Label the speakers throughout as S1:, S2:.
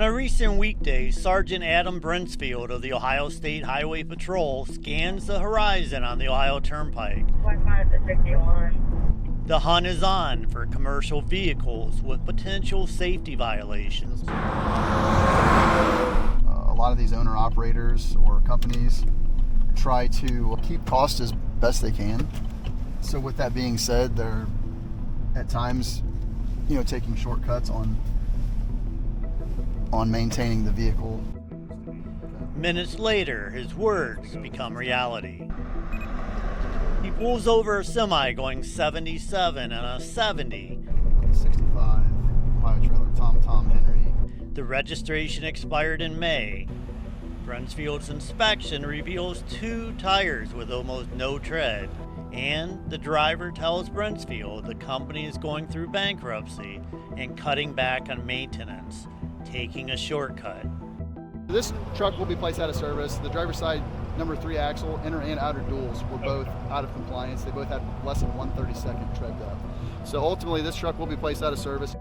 S1: On a recent weekday, Sergeant Adam Brincefield of the Ohio State Highway Patrol scans the horizon on the Ohio Turnpike. The hunt is on for commercial vehicles with potential safety violations.
S2: A lot of these owner-operators or companies try to keep costs as best they can. So with that being said, they're at times, taking shortcuts on maintaining the vehicle.
S1: Minutes later, his words become reality. He pulls over a semi going 77 and a 70.
S2: 65, Ohio trailer, Tom Henry.
S1: The registration expired in May. Brincefield's inspection reveals 2 tires with almost no tread. And the driver tells Brincefield the company is going through bankruptcy and cutting back on maintenance, taking a shortcut.
S2: This truck will be placed out of service. The driver's side number 3 axle, inner and outer duals, were both out of compliance. They both had less than 1/32 tread depth. So ultimately, this truck will be placed out of service.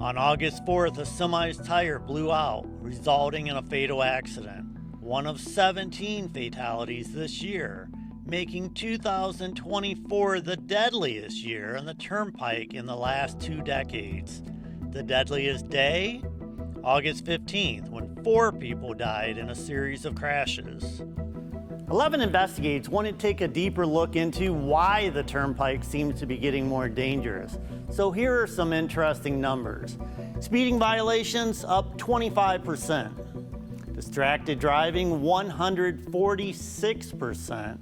S1: On August 4th, a semi's tire blew out, resulting in a fatal accident. One of 17 fatalities this year, making 2024 the deadliest year on the Turnpike in the last 2 decades. The deadliest day? August 15th, when 4 people died in a series of crashes. 11 Investigates want to take a deeper look into why the Turnpike seems to be getting more dangerous. So here are some interesting numbers. Speeding violations up 25%. Distracted driving 146%.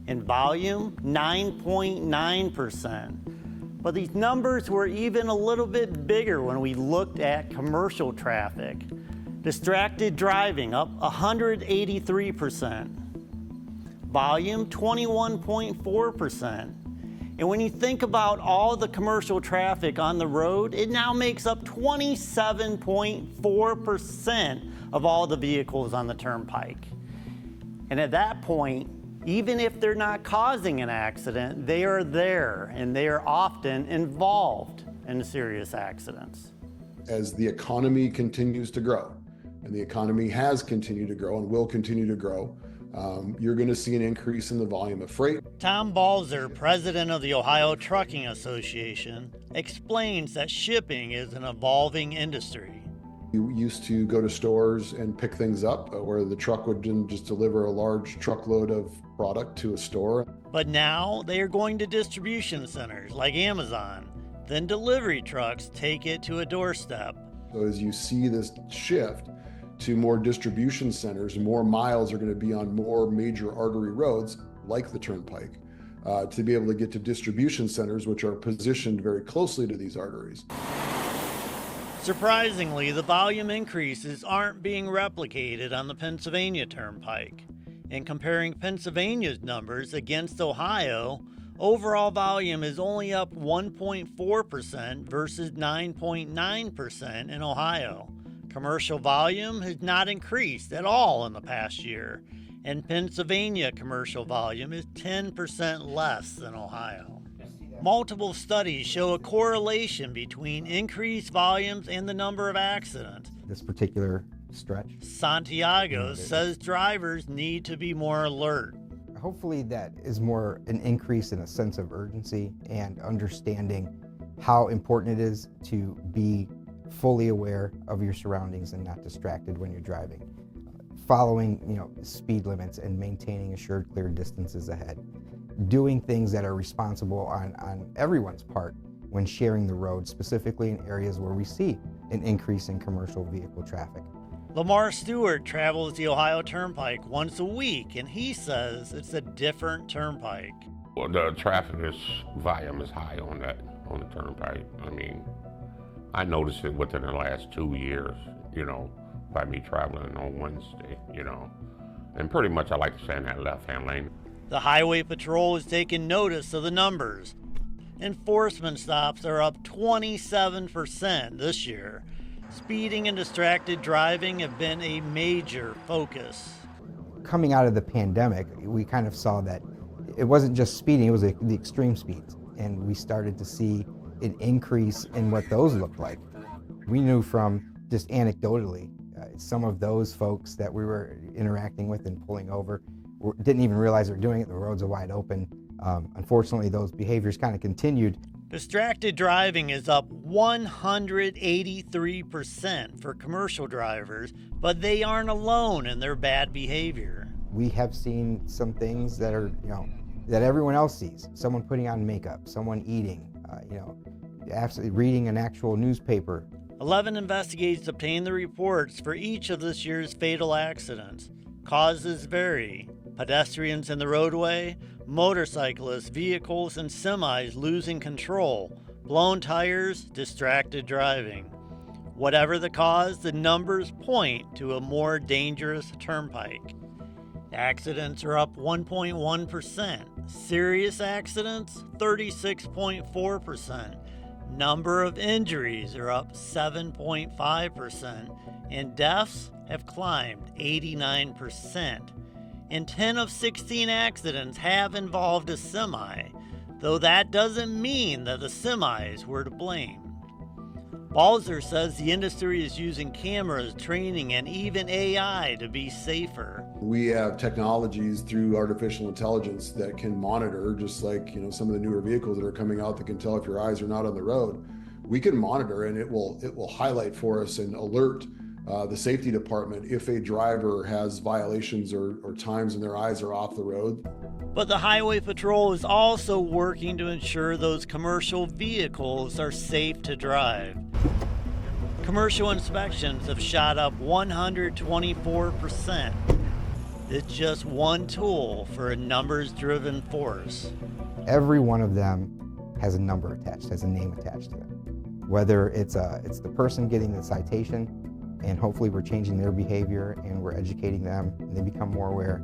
S1: And volume 9.9%. But these numbers were even a little bit bigger when we looked at commercial traffic. Distracted driving up 183%. Volume 21.4%. And when you think about all the commercial traffic on the road, it now makes up 27.4% of all the vehicles on the Turnpike. And at that point, even if they're not causing an accident, they are there and they are often involved in serious accidents.
S3: As the economy continues to grow, and the economy has continued to grow and will continue to grow, you're going to see an increase in the volume of freight.
S1: Tom Balzer, president of the Ohio Trucking Association, explains that shipping is an evolving industry.
S3: You used to go to stores and pick things up where the truck would just deliver a large truckload of product to a store.
S1: But now they are going to distribution centers like Amazon. Then delivery trucks take it to a doorstep.
S3: So as you see this shift to more distribution centers, more miles are going to be on more major artery roads like the Turnpike to be able to get to distribution centers which are positioned very closely to these arteries.
S1: Surprisingly, the volume increases aren't being replicated on the Pennsylvania Turnpike. In comparing Pennsylvania's numbers against Ohio, overall volume is only up 1.4% versus 9.9% in Ohio. Commercial volume has not increased at all in the past year, and Pennsylvania commercial volume is 10% less than Ohio. Multiple studies show a correlation between increased volumes and the number of accidents.
S4: This particular stretch.
S1: Santiago says drivers need to be more alert.
S4: Hopefully that is more an increase in a sense of urgency and understanding how important it is to be fully aware of your surroundings and not distracted when you're driving. Following, speed limits and maintaining assured clear distances ahead. Doing things that are responsible on everyone's part when sharing the road, specifically in areas where we see an increase in commercial vehicle traffic.
S1: Lamar Stewart travels the Ohio Turnpike once a week, and he says it's a different turnpike.
S5: Well, the traffic volume is high on the Turnpike. I mean, I noticed it within the last 2 years, by me traveling on Wednesday, and pretty much I like to stay in that left-hand lane.
S1: The Highway Patrol has taken notice of the numbers. Enforcement stops are up 27% this year. Speeding and distracted driving have been a major focus.
S4: Coming out of the pandemic, we kind of saw that it wasn't just speeding, it was the extreme speeds. And we started to see an increase in what those looked like. We knew from just anecdotally, some of those folks that we were interacting with and pulling over didn't even realize they were doing it. The roads are wide open. Unfortunately, those behaviors kind of continued.
S1: Distracted driving is up 183% for commercial drivers, but they aren't alone in their bad behavior.
S4: We have seen some things that are, that everyone else sees. Someone putting on makeup, someone eating, absolutely reading an actual newspaper.
S1: 11 Investigates obtained the reports for each of this year's fatal accidents. Causes vary. Pedestrians in the roadway, motorcyclists, vehicles, and semis losing control, blown tires, distracted driving. Whatever the cause, the numbers point to a more dangerous turnpike. Accidents are up 1.1%. Serious accidents, 36.4%. Number of injuries are up 7.5%. And deaths have climbed 89%. And 10 of 16 accidents have involved a semi, though that doesn't mean that the semis were to blame. Balzer says the industry is using cameras, training, and even AI to be safer.
S3: We have technologies through artificial intelligence that can monitor, just like some of the newer vehicles that are coming out that can tell if your eyes are not on the road. We can monitor, and it will highlight for us and alert the safety department if a driver has violations or times when their eyes are off the road.
S1: But the Highway Patrol is also working to ensure those commercial vehicles are safe to drive. Commercial inspections have shot up 124%. It's just one tool for a numbers-driven force.
S4: Every one of them has a number attached, has a name attached to it. Whether it's the person getting the citation, and hopefully we're changing their behavior and we're educating them and they become more aware.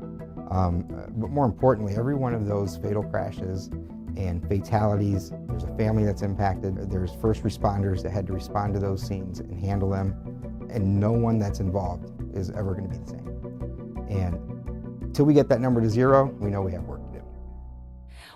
S4: But more importantly, every one of those fatal crashes and fatalities, there's a family that's impacted, there's first responders that had to respond to those scenes and handle them, and no one that's involved is ever going to be the same. And until we get that number to zero, we know we have work to do.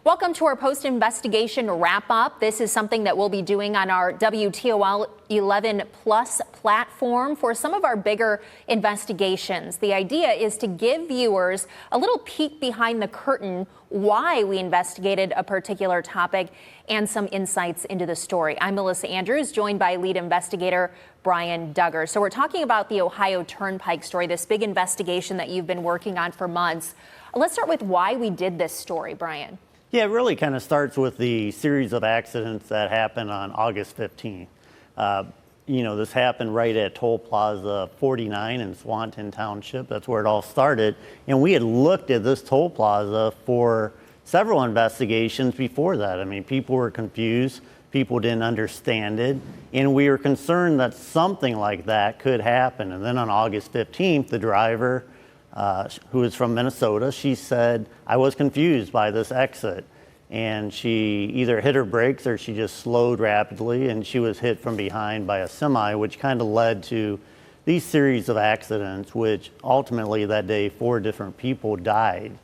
S6: Welcome to our post-investigation wrap-up. This is something that we'll be doing on our WTOL 11 Plus platform for some of our bigger investigations. The idea is to give viewers a little peek behind the curtain why we investigated a particular topic and some insights into the story. I'm Melissa Andrews, joined by lead investigator Brian Duggar. So we're talking about the Ohio Turnpike story, this big investigation that you've been working on for months. Let's start with why we did this story, Brian.
S1: Yeah, it really kind of starts with the series of accidents that happened on August 15th. This happened right at Toll Plaza 49 in Swanton Township. That's where it all started. And we had looked at this toll plaza for several investigations before that. I mean, people were confused. People didn't understand it. And we were concerned that something like that could happen. And then on August 15th, the driver, who is from Minnesota, she said, I was confused by this exit. And she either hit her brakes or she just slowed rapidly, and she was hit from behind by a semi, which kind of led to these series of accidents, which ultimately that day 4 different people died.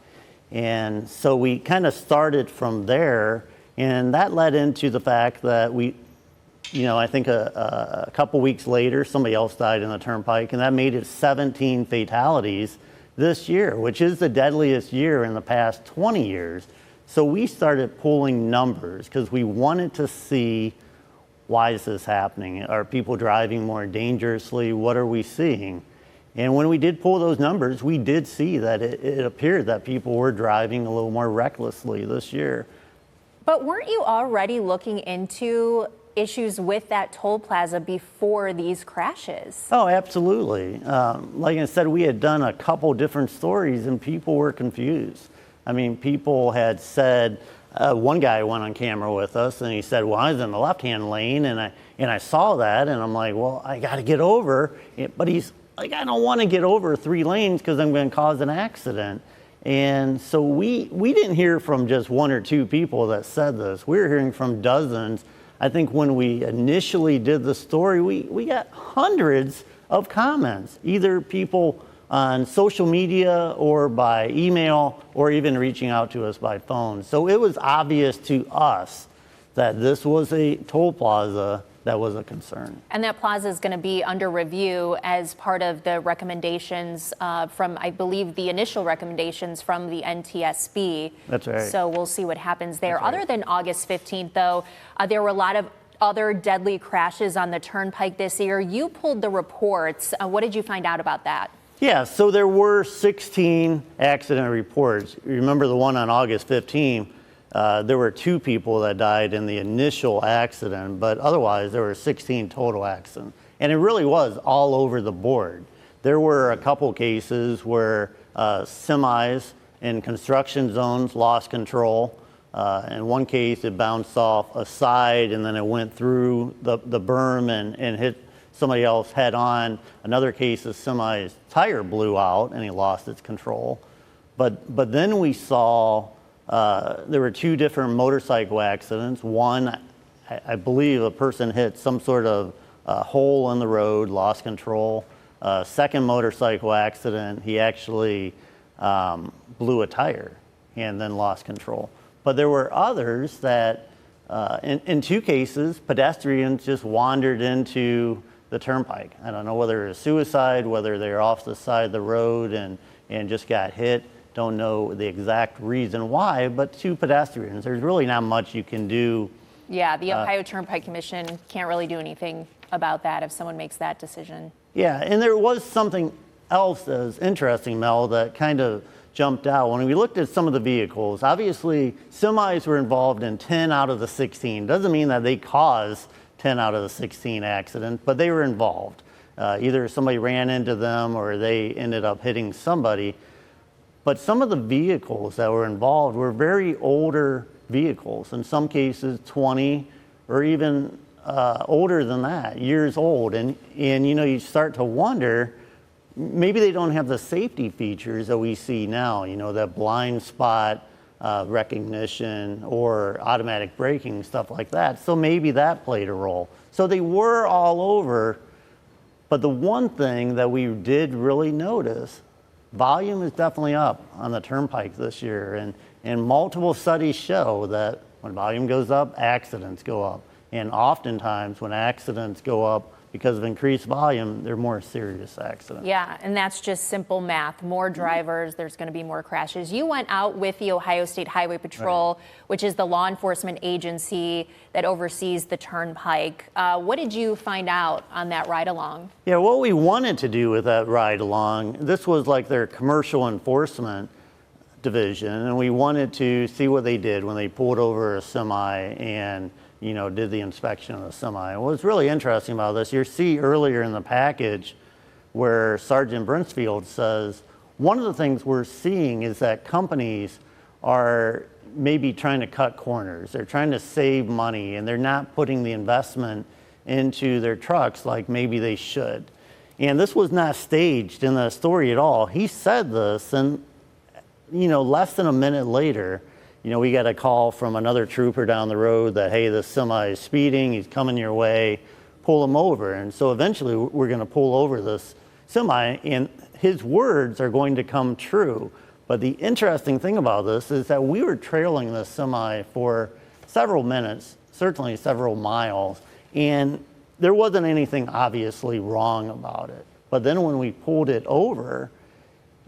S1: And so we kind of started from there, and that led into the fact that I think a couple weeks later, somebody else died in the turnpike, and that made it 17 fatalities this year, which is the deadliest year in the past 20 years. So we started pulling numbers because we wanted to see, why is this happening? Are people driving more dangerously? What are we seeing? And when we did pull those numbers, we did see that it appeared that people were driving a little more recklessly this year.
S6: But weren't you already looking into issues with that toll plaza before these crashes?
S1: Oh, absolutely. Like I said, we had done a couple different stories and people were confused. I mean, people had said, one guy went on camera with us and he said, well, I was in the left-hand lane and I saw that, and I'm like, well, I got to get over. But he's like, I don't want to get over 3 lanes because I'm going to cause an accident. And so we didn't hear from just 1 or 2 people that said this. We were hearing from dozens. I think when we initially did the story, we got hundreds of comments, either people on social media or by email or even reaching out to us by phone. So it was obvious to us that this was a toll plaza that was a concern.
S6: And that plaza is going to be under review as part of the recommendations from, I believe, the initial recommendations from the NTSB.
S1: That's right.
S6: So we'll see what happens there.
S1: That's right.
S6: Other than August 15th, though, there were a lot of other deadly crashes on the Turnpike this year. You pulled the reports. What did you find out about that?
S1: Yeah, so there were 16 accident reports. Remember the one on August 15th? There were 2 people that died in the initial accident, but otherwise there were 16 total accidents. And it really was all over the board. There were a couple cases where semis in construction zones lost control. In one case, it bounced off a side and then it went through the berm and hit somebody else head on. Another case, the semi's tire blew out and he lost its control. But then we saw there were 2 different motorcycle accidents. One, I believe a person hit some sort of hole in the road, lost control. Second motorcycle accident, he actually blew a tire and then lost control. But there were others that, in 2 cases, pedestrians just wandered into the Turnpike. I don't know whether it was suicide, whether they're off the side of the road and just got hit. Don't know the exact reason why, but 2 pedestrians. There's really not much you can do.
S6: Yeah, the Ohio Turnpike Commission can't really do anything about that if someone makes that decision.
S1: Yeah, and there was something else that was interesting, Mel, that kind of jumped out. When we looked at some of the vehicles, obviously semis were involved in 10 out of the 16. Doesn't mean that they caused 10 out of the 16 accidents, but they were involved. Either somebody ran into them or they ended up hitting somebody. But some of the vehicles that were involved were very older vehicles, in some cases 20 or even older than that, years old. And you know, you start to wonder, maybe they don't have the safety features that we see now, you know, that blind spot recognition or automatic braking, stuff like that. So maybe that played a role. So they were all over. But the one thing that we did really notice, volume is definitely up on the Turnpike this year. And multiple studies show that when volume goes up, accidents go up. And oftentimes when accidents go up because of increased volume, they're more serious accidents.
S6: Yeah, and that's just simple math. More drivers, there's going to be more crashes. You went out with the Ohio State Highway Patrol, right, which is the law enforcement agency that oversees the Turnpike. What did you find out on that ride along?
S1: Yeah, what we wanted to do with that ride along, this was like their commercial enforcement division, and we wanted to see what they did when they pulled over a semi and did the inspection of the semi. What's really interesting about this, you see earlier in the package where Sergeant Brincefield says, one of the things we're seeing is that companies are maybe trying to cut corners. They're trying to save money and they're not putting the investment into their trucks like maybe they should. And this was not staged in the story at all. He said this, and less than a minute later, we got a call from another trooper down the road that, hey, this semi is speeding, he's coming your way, pull him over. And so eventually we're going to pull over this semi, and his words are going to come true. But the interesting thing about this is that we were trailing this semi for several minutes, certainly several miles, and there wasn't anything obviously wrong about it. But then when we pulled it over,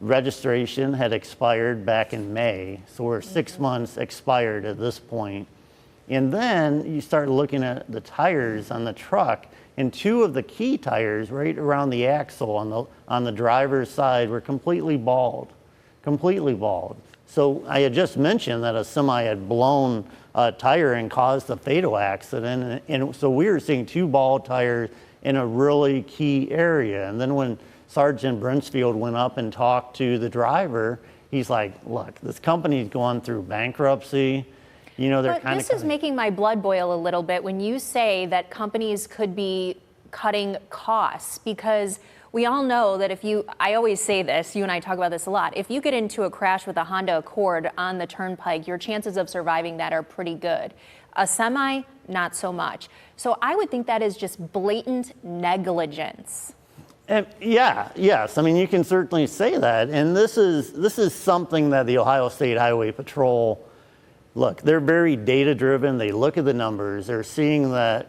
S1: registration had expired back in May, so we're 6 months expired at this point. And then you start looking at the tires on the truck, and 2 of the key tires right around the axle on the driver's side were completely bald. So I had just mentioned that a semi had blown a tire and caused a fatal accident, and so we were seeing 2 bald tires in a really key area. And then when Sergeant Brincefield went up and talked to the driver, he's like, look, this company's going through bankruptcy.
S6: This is making my blood boil a little bit when you say that companies could be cutting costs, because we all know that I always say this, you and I talk about this a lot, if you get into a crash with a Honda Accord on the Turnpike, your chances of surviving that are pretty good. A semi, not so much. So I would think that is just blatant negligence.
S1: Yes. I mean, you can certainly say that. And this is something that the Ohio State Highway Patrol, look, they're very data driven. They look at the numbers. They're seeing that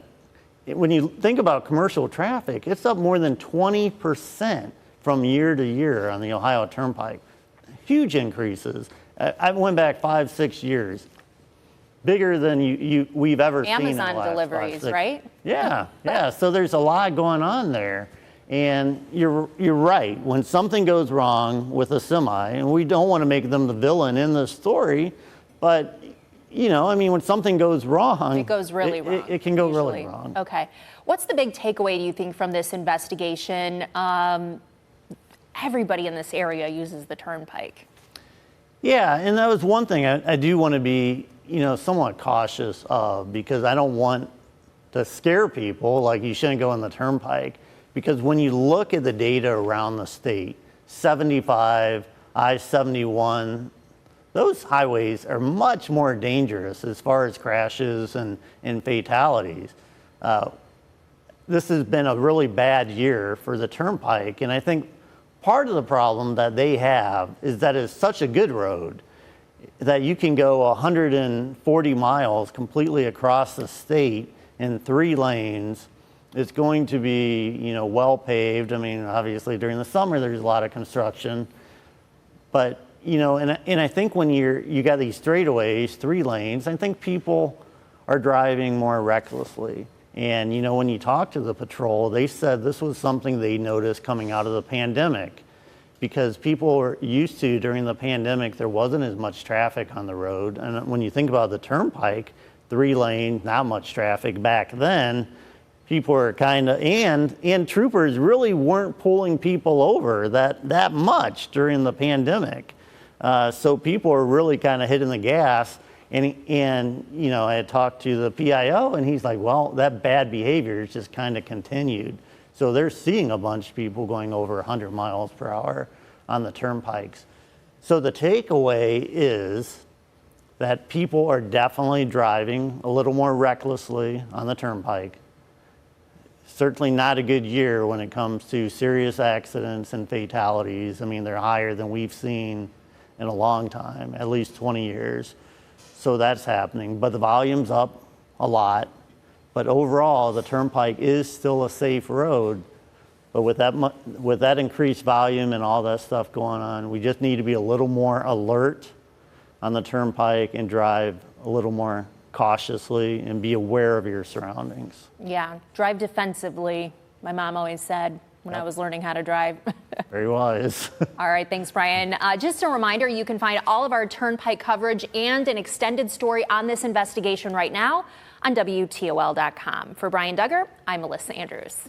S1: when you think about commercial traffic, it's up more than 20% from year to year on the Ohio Turnpike. Huge increases. I went back 5-6 years. Bigger than we've ever seen in the last
S6: deliveries,
S1: 5-6.
S6: right?
S1: Yeah, yeah. So there's a lot going on there. And you're right. When something goes wrong with a semi, and we don't want to make them the villain in the story, but you know, I mean, when something goes wrong,
S6: it goes really wrong.
S1: It can go
S6: usually.
S1: really wrong.
S6: Okay. What's the big takeaway, do you think, from this investigation? Everybody in this area uses the Turnpike.
S1: Yeah, and that was one thing I do want to be, you know, somewhat cautious of, because I don't want to scare people like you shouldn't go on the Turnpike. Because when you look at the data around the state, 75, I-71, those highways are much more dangerous as far as crashes and fatalities. This has been a really bad year for the Turnpike, and I think part of the problem that they have is that it's such a good road that you can go 140 miles completely across the state in 3 lanes. It's going to be, you know, well paved. I mean, obviously during the summer there's a lot of construction, but you know, and I think when you got these straightaways, 3 lanes, I think people are driving more recklessly. And you know, when you talk to the patrol, they said this was something they noticed coming out of the pandemic, because people were used to, during the pandemic, there wasn't as much traffic on the road. And when you think about the Turnpike, 3 lanes, not much traffic back then, people were kind of, and troopers really weren't pulling people over that much during the pandemic. So people were really kind of hitting the gas. And you know, I had talked to the PIO, and he's like, well, that bad behavior has just kind of continued. So they're seeing a bunch of people going over 100 miles per hour on the Turnpikes. So the takeaway is that people are definitely driving a little more recklessly on the Turnpike. Certainly not a good year when it comes to serious accidents and fatalities. I mean, they're higher than we've seen in a long time, at least 20 years. So that's happening, but the volume's up a lot. But overall, the Turnpike is still a safe road. But with that increased volume and all that stuff going on, we just need to be a little more alert on the Turnpike and drive a little more cautiously and be aware of your surroundings.
S6: Yeah, drive defensively, my mom always said when I was learning how to drive.
S1: Very wise.
S6: All right, thanks, Brian. Just a reminder, you can find all of our Turnpike coverage and an extended story on this investigation right now on WTOL.com. For Brian Duggar, I'm Melissa Andrews.